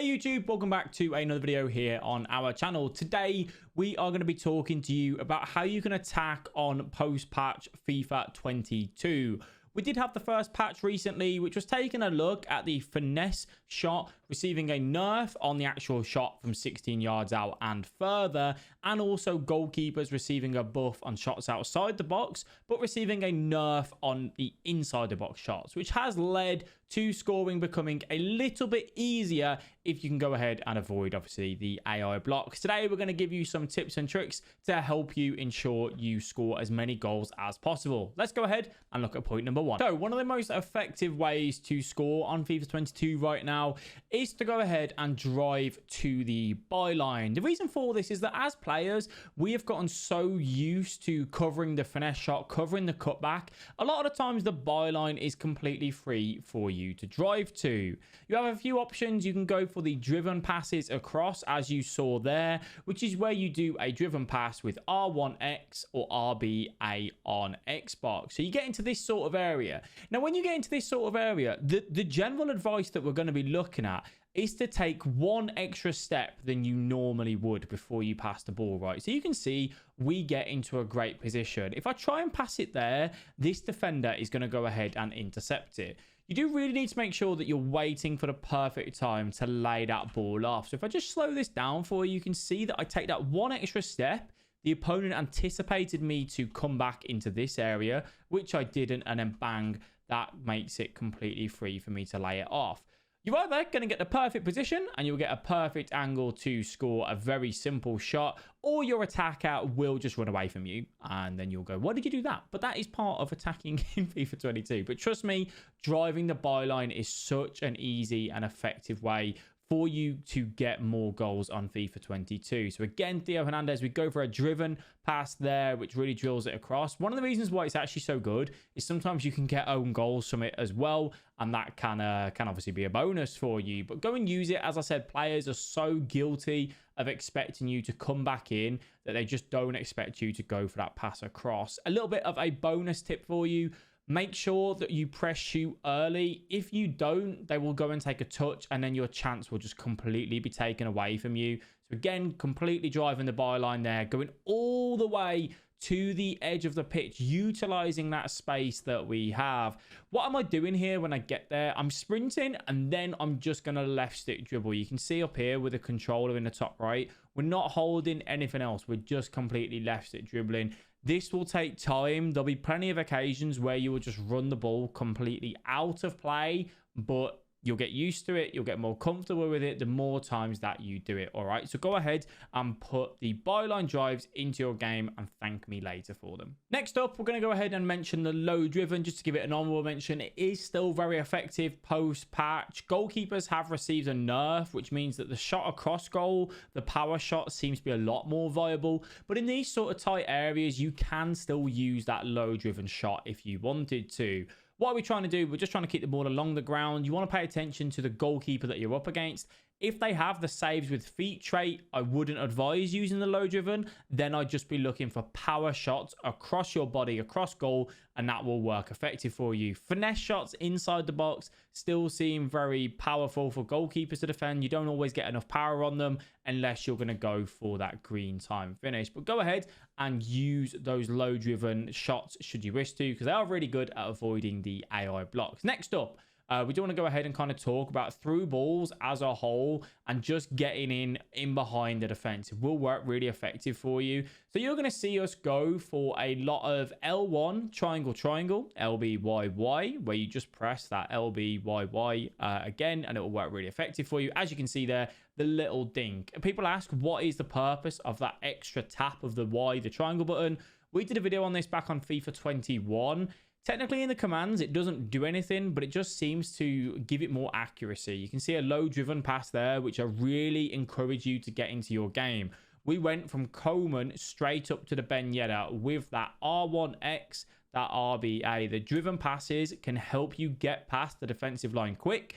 Hey YouTube, welcome back to another video here on our channel. Today we are going to be talking to you about how you can attack on post-patch FIFA 22. We did have the first patch recently, which was taking a look at the finesse shot, receiving a nerf on the actual shot from 16 yards out and further, and also goalkeepers receiving a buff on shots outside the box, but receiving a nerf on the inside the box shots, which has led to scoring becoming a little bit easier if you can go ahead and avoid, obviously, the AI blocks. Today, we're going to give you some tips and tricks to help you ensure you score as many goals as possible. Let's go ahead and look at point number one. So, one of the most effective ways to score on FIFA 22 right now is to go ahead and drive to the byline. The reason for this is that as players, we have gotten so used to covering the finesse shot, covering the cutback. A lot of the times, the byline is completely free for you to drive to. You have a few options. You can go for the driven passes across, as you saw there, which is where you do a driven pass with R1X or RBA on Xbox. So you get into this sort of area. Now, when you get into this sort of area, the general advice that we're going to be looking at is to take one extra step than you normally would before you pass the ball, right? So you can see we get into a great position. If I try and pass it there, this defender is going to go ahead and intercept it. You do really need to make sure that you're waiting for the perfect time to lay that ball off. So if I just slow this down for you, you can see that I take that one extra step. The opponent anticipated me to come back into this area, which I didn't, and then bang, that makes it completely free for me to lay it off. You're either going to get the perfect position and you'll get a perfect angle to score a very simple shot, or your attacker will just run away from you and then you'll go, why did you do that? But that is part of attacking in FIFA 22. But trust me, driving the byline is such an easy and effective way for you to get more goals on FIFA 22. So again, Theo Hernandez, we go for a driven pass there, which really drills it across. One of the reasons why it's actually so good is sometimes you can get own goals from it as well, and that can obviously be a bonus for you. But go and use it. As I said, players are so guilty of expecting you to come back in that they just don't expect you to go for that pass across. A little bit of a bonus tip for you. Make sure that you press shoot early. If you don't, they will go and take a touch and then your chance will just completely be taken away from you. So again, completely driving the byline there, going all the way to the edge of the pitch, utilizing that space that we have. What am I doing here when I get there? I'm sprinting and then I'm just going to left stick dribble. You can see up here with the controller in the top right, we're not holding anything else. We're just completely left stick dribbling. This will take time. There'll be plenty of occasions where you will just run the ball completely out of play, but you'll get used to it. You'll get more comfortable with it the more times that you do it. All right. So go ahead and put the byline drives into your game and thank me later for them. Next up, we're going to go ahead and mention the low driven. Just to give it an honorable mention, it is still very effective post patch. Goalkeepers have received a nerf, which means that the shot across goal, the power shot, seems to be a lot more viable. But in these sort of tight areas, you can still use that low driven shot if you wanted to. What are we trying to do? We're just trying to keep the ball along the ground. You want to pay attention to the goalkeeper that you're up against. If they have the saves with feet trait, I wouldn't advise using the low driven. Then I'd just be looking for power shots across your body, across goal, and that will work effective for you. Finesse shots inside the box still seem very powerful for goalkeepers to defend. You don't always get enough power on them unless you're going to go for that green time finish. But go ahead and use those low driven shots should you wish to, because they are really good at avoiding the AI blocks. Next up, we do want to go ahead and kind of talk about through balls as a whole and just getting in behind the defense. It will work really effective for you. So you're going to see us go for a lot of L1, triangle, triangle, LBYY, where you just press that LBYY again, and it will work really effective for you. As you can see there, the little dink. People ask, what is the purpose of that extra tap of the Y, the triangle button? We did a video on this back on FIFA 21. Technically in the commands, it doesn't do anything, but it just seems to give it more accuracy. You can see a low driven pass there, which I really encourage you to get into your game. We went from Coleman straight up to the Ben Yedder with that R1X, that RBA. The driven passes can help you get past the defensive line quick.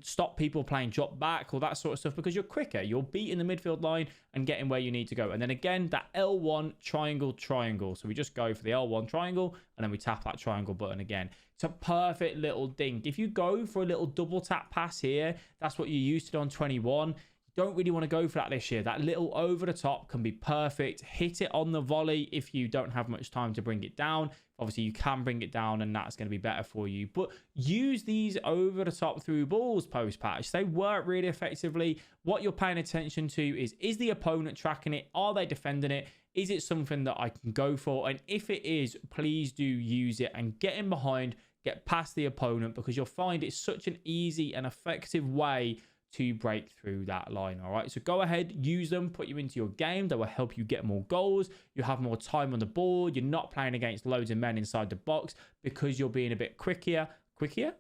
stop people playing drop back, all that sort of stuff, because you're quicker. You're beating the midfield line and getting where you need to go. And then again, that L1 triangle. So we just go for the L1 triangle and then we tap that triangle button again. It's a perfect little dink. If you go for a little double tap pass here, that's what you used to do on 21. You don't really want to go for that this year. That little over the top can be perfect. Hit it on the volley if you don't have much time to bring it down. Obviously, you can bring it down and that's going to be better for you. But use these over the top through balls post-patch. They work really effectively. What you're paying attention to is the opponent tracking it? Are they defending it? Is it something that I can go for? And if it is, please do use it and get in behind, get past the opponent, because you'll find it's such an easy and effective way to break through that line. All right, so go ahead, use them, put you into your game. That will help you get more goals. You have more time on the board. You're not playing against loads of men inside the box because you're being a bit quicker,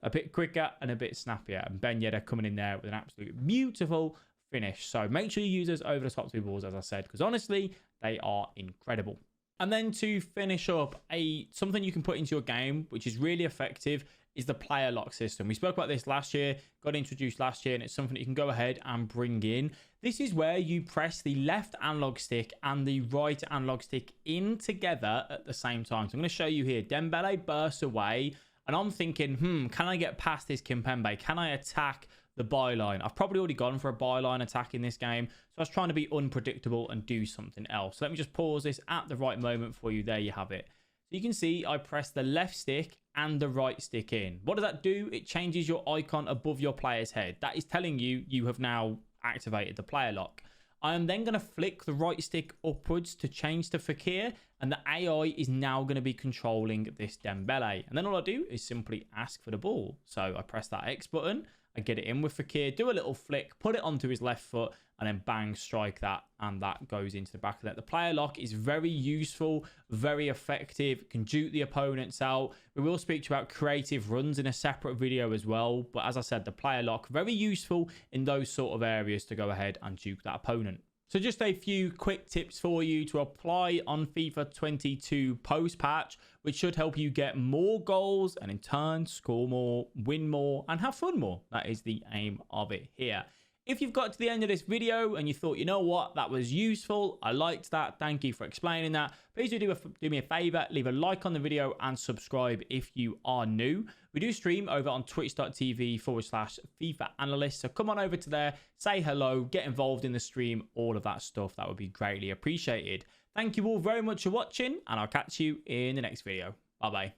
a bit quicker and a bit snappier. And Ben Yedder coming in there with an absolute beautiful finish. So make sure you use those over the top through balls, as I said, because honestly, they are incredible. And then to finish up, something you can put into your game, which is really effective, is the player lock system. We spoke about this last year, got introduced last year, and it's something that you can go ahead and bring in. This is where you press the left analog stick and the right analog stick in together at the same time. So I'm going to show you here. Dembele bursts away, and I'm thinking, can I get past this Kimpembe? Can I attack the byline? I've probably already gone for a byline attack in this game, so I was trying to be unpredictable and do something else. So let me just pause this at the right moment for you. There you have it. So you can see I press the left stick and the right stick in. What does that do? It changes your icon above your player's head. That is telling you you have now activated the player lock. I am then going to flick the right stick upwards to change to Fekir, and the AI is now going to be controlling this Dembele. And then all I do is simply ask for the ball. So I press that X button, I get it in with Fekir, do a little flick, put it onto his left foot, and then bang, strike that, and that goes into the back of that. The player lock is very useful, very effective, can juke the opponents out. We will speak to you about creative runs in a separate video as well, but as I said, the player lock, very useful in those sort of areas to go ahead and juke that opponent. So just a few quick tips for you to apply on FIFA 22 post-patch, which should help you get more goals and in turn score more, win more, and have fun more. That is the aim of it here. If you've got to the end of this video and you thought, you know what, that was useful, I liked that, thank you for explaining that, please do me a favor, leave a like on the video and subscribe if you are new. We do stream over on twitch.tv/FIFA Analyst, so come on over to there, say hello, get involved in the stream, all of that stuff. That would be greatly appreciated. Thank you all very much for watching, and I'll catch you in the next video. Bye-bye.